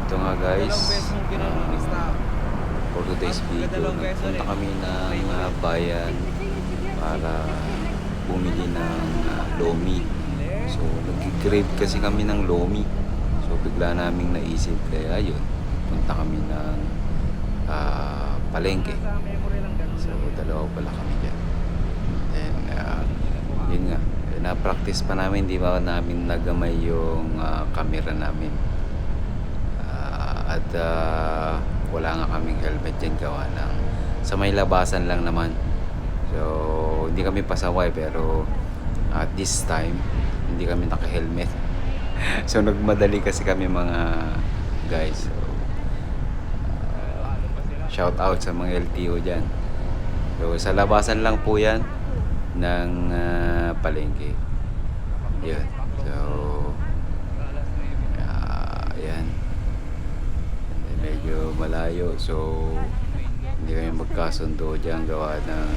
Ito nga guys, for today's video, nagpunta kami ng bayan para bumili ng lomi. So nag-crave kasi kami ng lomi. So bigla naming naisip, kaya yun, punta kami ng palengke. So dalawa pala kami dyan. Then yun nga, na-practice pa namin, di ba namin nagamay yung camera namin. At wala nga kaming helmet dyan, gawa ng sa may labasan lang naman. So hindi kami pasaway, pero at this time hindi kami naka-helmet. So nagmadali kasi kami mga guys. So, shout out sa mga LTO dyan. So sa labasan lang po yan ng palengke. Yun. So yan, medyo malayo, so hindi kami magkasundo dyan, gawa ng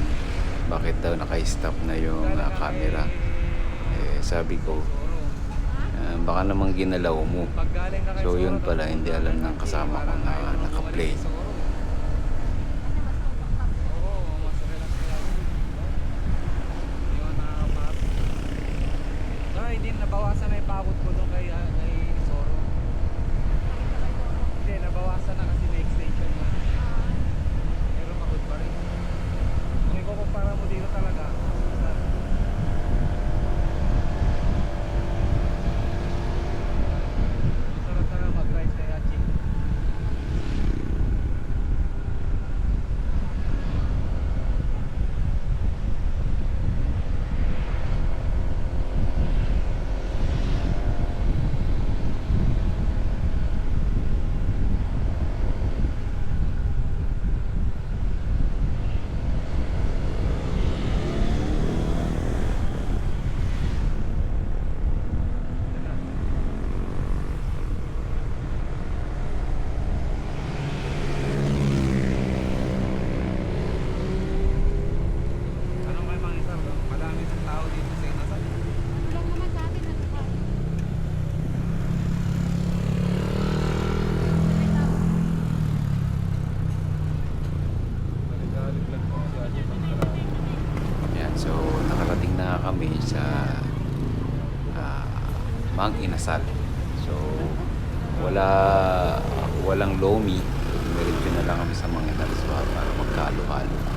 bakit daw naka-stop na yung camera. Sabi ko, baka namang ginalaw mo. So yun pala, hindi alam ng kasama ko na naka-play. Hindi nabawasan na yung pagod ko doon kay Soro. Hindi, nabawasan na kasi may extension na. Pero pagod pa rin. Kung ikukumpara mo dito talaga, masarap na mag-ride kay Hachi. So nakarating na kami sa Mang Inasal. So walang lomi, diretso na lang kami sa Mang Inasal para magkahalo-halo.